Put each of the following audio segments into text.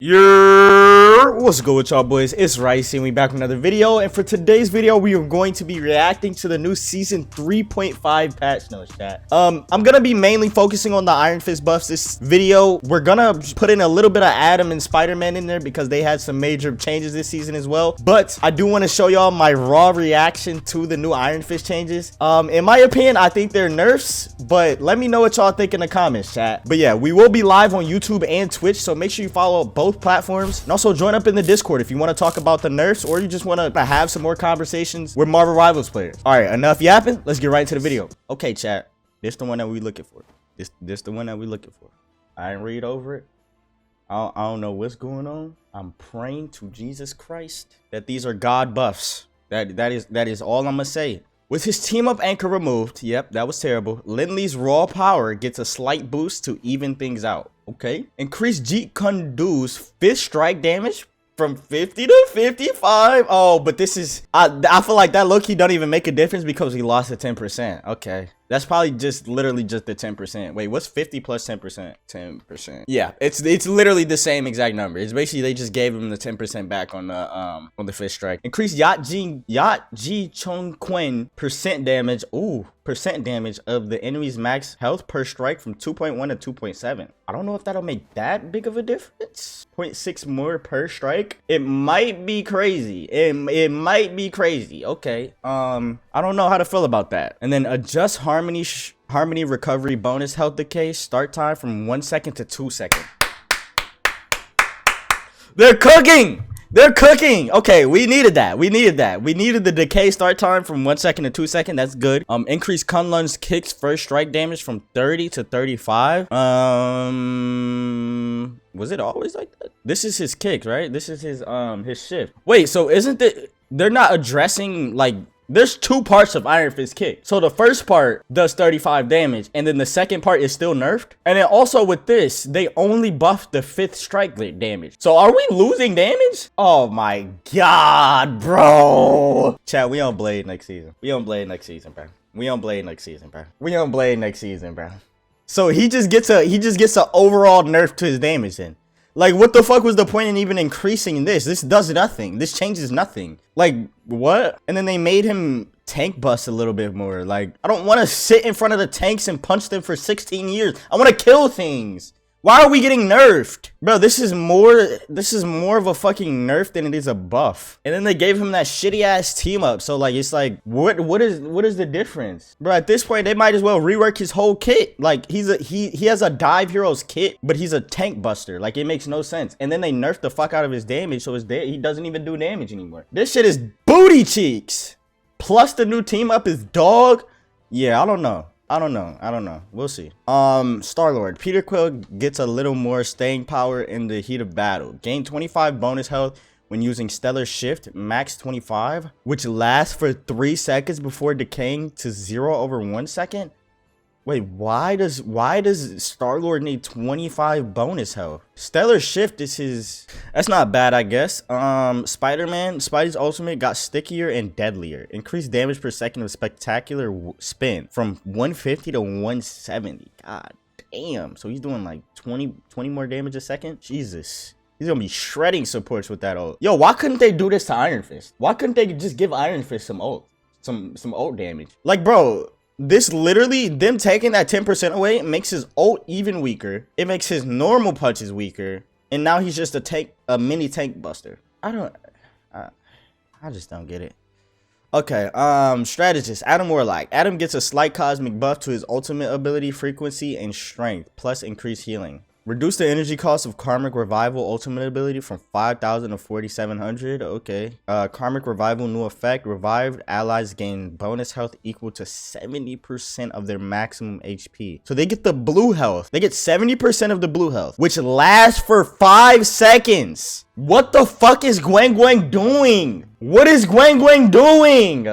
What's good with y'all boys? It's Ricey and we back with another video, and for today's video we are going to be reacting to the new season 3.5 patch notes, chat. I'm gonna be mainly focusing on the Iron Fist buffs this video. We're gonna put in a little bit of Adam and Spider-Man in there because they had some major changes this season as well, but I do want to show y'all my raw reaction to the new Iron Fist changes. In my opinion, I think they're nerfs, but let me know what y'all think in the comments, chat. But yeah, we will be live on YouTube and Twitch, so make sure you follow both platforms, and also join up in the Discord if you want to talk about the nerfs or you just want to have some more conversations with Marvel Rivals players. All right, enough yapping, let's get right into the video. Okay, chat, this the one that we looking for. This the one that we looking for. I didn't read over it. I don't know what's going on. I'm praying to Jesus Christ that these are God buffs. That is all I'm gonna say. With his team up anchor removed, yep, that was terrible. Lindley's raw power gets a slight boost to even things out. Okay. Increase Jeet Kune Do's fifth strike damage from 50 to 55. Oh, but this is, I feel like that low-key don't even make a difference because he lost the 10%. Okay. That's probably just literally just the 10%. Wait, what's 50 plus 10%? 10%. Yeah, it's literally the same exact number. It's basically they just gave him the 10% back on the fifth strike. Increase Yacht Ji Chung Quinn percent damage. Ooh, percent damage of the enemy's max health per strike from 2.1 to 2.7. I don't know if that'll make that big of a difference. 0.6 more per strike. It might be crazy. It might be crazy. Okay. I don't know how to feel about that. And then adjust Harmony recovery bonus health decay start time from 1 second to 2 seconds. They're cooking. They're cooking. Okay, we needed that. We needed the decay start time from 1 second to 2 seconds. That's good. Increase Kunlun's kicks first strike damage from 30 to 35. Was it always like that? This is his kick, right? This is his shift. Wait, so isn't it, they're not addressing, like, there's two parts of Iron Fist kick. So the first part does 35 damage, and then the second part is still nerfed. And then also with this, they only buffed the fifth strike damage. So are we losing damage? Oh my god, bro. Chat, we on Blade next season. We on Blade next season, bro. We on Blade next season, bro. We on Blade next season, bro. So he just gets a overall nerf to his damage then. Like, what the fuck was the point in even increasing this? This does nothing. This changes nothing. Like, what? And then they made him tank bust a little bit more. Like, I don't want to sit in front of the tanks and punch them for 16 years. I want to kill things. Why are we getting nerfed? Bro, this is more of a fucking nerf than it is a buff. And then they gave him that shitty ass team up. So like, it's like, what is the difference? Bro, at this point, they might as well rework his whole kit. Like, he has a Dive Heroes kit, but he's a tank buster. Like, it makes no sense. And then they nerfed the fuck out of his damage, so he doesn't even do damage anymore. This shit is booty cheeks. Plus the new team up is dog. Yeah, I don't know. We'll see. Star-Lord. Peter Quill gets a little more staying power in the heat of battle. Gain 25 bonus health when using Stellar Shift, max 25, which lasts for 3 seconds before decaying to 0 over 1 second. Wait, why does Star-Lord need 25 bonus health? Stellar Shift is his... That's not bad, I guess. Spidey's ultimate got stickier and deadlier. Increased damage per second of spectacular spin from 150 to 170. God damn. So he's doing like 20 more damage a second? Jesus. He's gonna be shredding supports with that ult. Yo, why couldn't they do this to Iron Fist? Why couldn't they just give Iron Fist some ult? Some ult damage? Like, bro... This literally, them taking that 10% away makes his ult even weaker. It makes his normal punches weaker. And now he's just a mini tank buster. I just don't get it. Okay, strategist, Adam Warlock. Adam gets a slight cosmic buff to his ultimate ability, frequency, and strength, plus increased healing. Reduce the energy cost of Karmic Revival ultimate ability from 5,000 to 4,700. Okay. Karmic Revival new effect. Revived allies gain bonus health equal to 70% of their maximum HP. So they get the blue health. They get 70% of the blue health, which lasts for 5 seconds. What the fuck is Gwang doing? What is Gwang doing?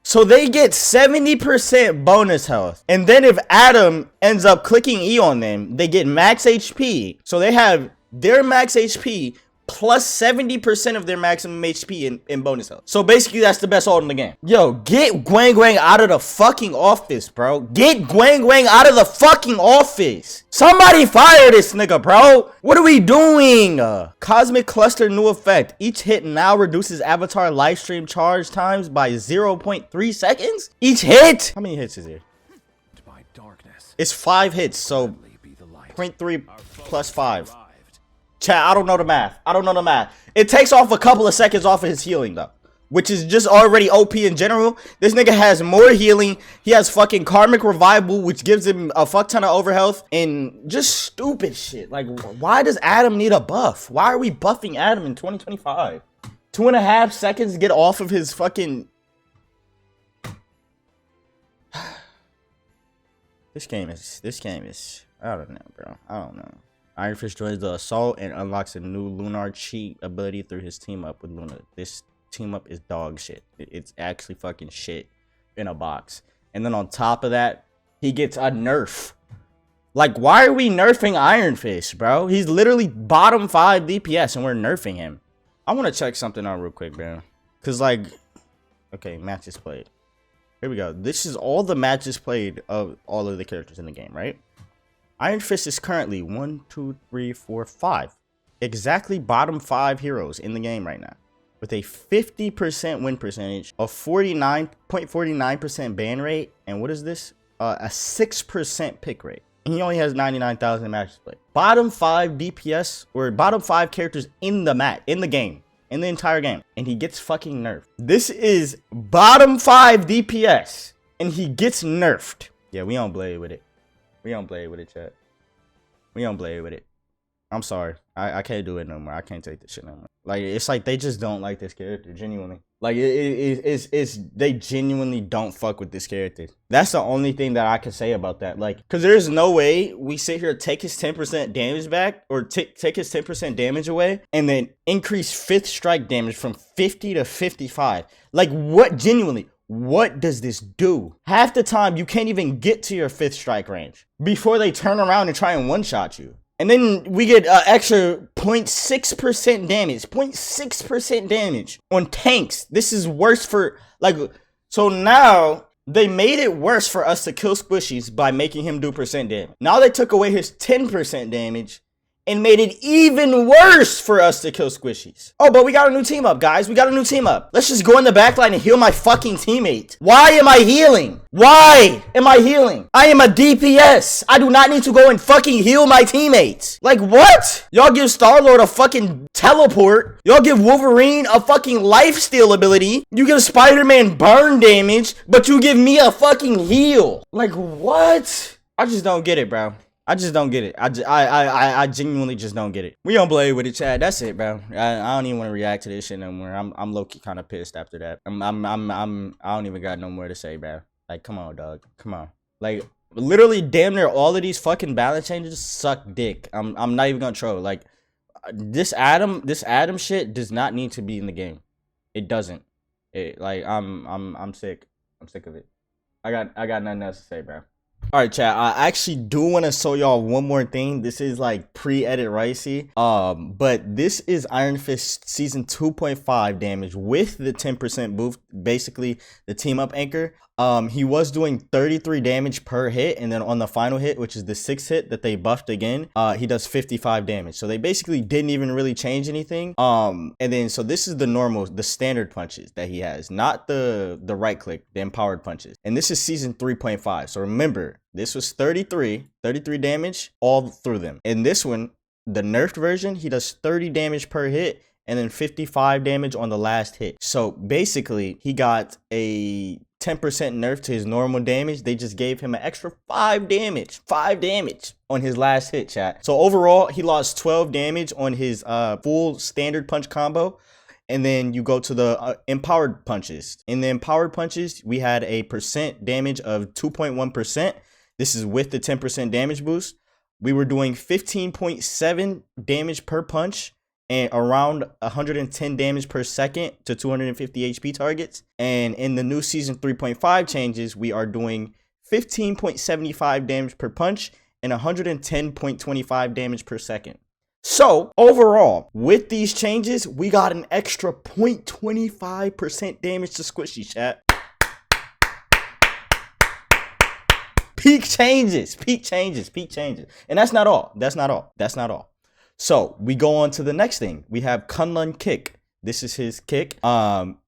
So they get 70% bonus health. And then if Adam ends up clicking E on them, they get max HP. So they have their max HP plus 70% of their maximum HP in bonus health. So basically, that's the best ult in the game. Yo, get Gwang Gwang out of the fucking office, bro. Get Gwang Gwang out of the fucking office. Somebody fire this nigga, bro. What are we doing? Cosmic Cluster new effect. Each hit now reduces avatar live stream charge times by 0.3 seconds. Each hit? How many hits is here? It's 5 hits, so 0.3 plus 5. Chat, I don't know the math. I don't know the math. It takes off a couple of seconds off of his healing, though, which is just already OP in general. This nigga has more healing. He has fucking Karmic Revival, which gives him a fuck ton of overhealth and just stupid shit. Like, why does Adam need a buff? Why are we buffing Adam in 2025? 2.5 seconds to get off of his fucking... This game is, I don't know, bro. I don't know. Iron Fist joins the assault and unlocks a new Lunar cheat ability through his team up with Luna. This team up is dog shit. It's actually fucking shit in a box. And then on top of that, he gets a nerf. Like, why are we nerfing Iron Fist, bro? He's literally bottom 5 DPS and we're nerfing him. I want to check something out real quick, bro. Because, like, okay, matches played. Here we go. This is all the matches played of all of the characters in the game, right? Iron Fist is currently 1, 2, 3, 4, 5. Exactly bottom 5 heroes in the game right now. With a 50% win percentage, a 49.49% ban rate, and what is this? A 6% pick rate. And he only has 99,000 matches played. Bottom 5 DPS, or bottom 5 characters in the game. In the entire game. And he gets fucking nerfed. This is bottom 5 DPS. And he gets nerfed. Yeah, we don't blade with it. We don't blade with it, chat. We don't blade with it. I'm sorry. I can't do it no more. I can't take this shit no more. Like, it's like they just don't like this character, genuinely. Like, they genuinely don't fuck with this character. That's the only thing that I can say about that. Like, because there's no way we sit here, take his 10% damage back, or take his 10% damage away, and then increase 5th strike damage from 50 to 55. Like, what, genuinely, what does this do? Half the time, you can't even get to your 5th strike range before they turn around and try and one-shot you. And then we get extra 0.6% damage. 0.6% damage on tanks. This is worse for, like, so now they made it worse for us to kill squishies by making him do percent damage. Now they took away his 10% damage and made it even worse for us to kill squishies. Oh, but we got a new team up, guys. We got a new team up. Let's just go in the backline and heal my fucking teammate. Why am I healing? Why am I healing? I am a DPS. I do not need to go and fucking heal my teammates. Like, what? Y'all give Star-Lord a fucking teleport. Y'all give Wolverine a fucking lifesteal ability. You give Spider-Man burn damage, but you give me a fucking heal. Like, what? I just don't get it, bro. I just don't get it. I genuinely just don't get it. We don't blade with it, Chad. That's it, bro. I don't even want to react to this shit no more. I'm low-key kind of pissed after that. I don't even got no more to say, bro. Like, come on, dog. Come on. Like, literally damn near all of these fucking balance changes suck dick. I'm not even gonna troll. Like, this Adam shit does not need to be in the game. It doesn't. Like, I'm sick. I'm sick of it. I got nothing else to say, bro. All right, chat. I actually do want to show y'all one more thing. This is like pre-edit Ricey. But this is Iron Fist season 2.5 damage with the 10% boost. Basically, the team up anchor. He was doing 33 damage per hit, and then on the final hit, which is the 6th hit that they buffed again, he does 55 damage. So they basically didn't even really change anything. And then so this is the standard punches that he has, not the right click, the empowered punches. And this is season 3.5. So remember, this was 33 damage all through them. And this one, the nerfed version, he does 30 damage per hit and then 55 damage on the last hit. So basically, he got a 10% nerf to his normal damage. They just gave him an extra 5 damage on his last hit, chat. So overall, he lost 12 damage on his full standard punch combo. And then you go to the empowered punches. In the empowered punches, we had a percent damage of 2.1%. This is with the 10% damage boost. We were doing 15.7 damage per punch and around 110 damage per second to 250 HP targets. And in the new season 3.5 changes, we are doing 15.75 damage per punch and 110.25 damage per second. So overall, with these changes, we got an extra 0.25% damage to Squishy, chat. Peak changes. And that's not all. So we go on to the next thing. We have Kunlun Kick. This is his kick.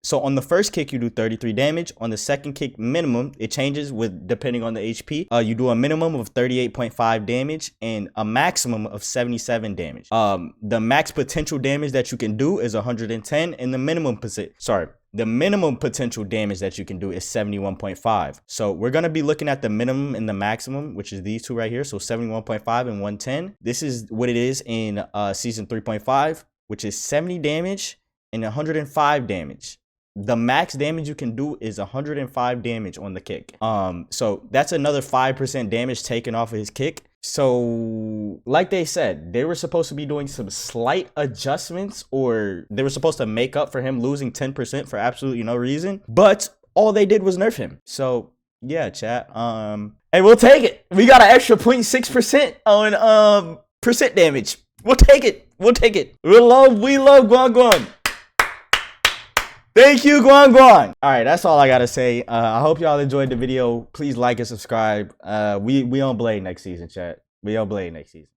So on the first kick, you do 33 damage. On the second kick, minimum, it changes with depending on the HP. You do a minimum of 38.5 damage and a maximum of 77 damage. The max potential damage that you can do is 110, and the minimum potential damage that you can do is 71.5. So we're going to be looking at the minimum and the maximum, which is these two right here. So 71.5 and 110. This is what it is in season 3.5, which is 70 damage and 105 damage. The max damage you can do is 105 damage on the kick. So that's another 5% damage taken off of his kick. So like they said, they were supposed to be doing some slight adjustments, or they were supposed to make up for him losing 10% for absolutely no reason. But all they did was nerf him. So yeah, chat. Hey, we'll take it. We got an extra 0.6% on percent damage. We'll take it. We love Guan. Thank you, Guan. All right, that's all I gotta say. I hope y'all enjoyed the video. Please like and subscribe. We on Blade next season, chat. We on Blade next season.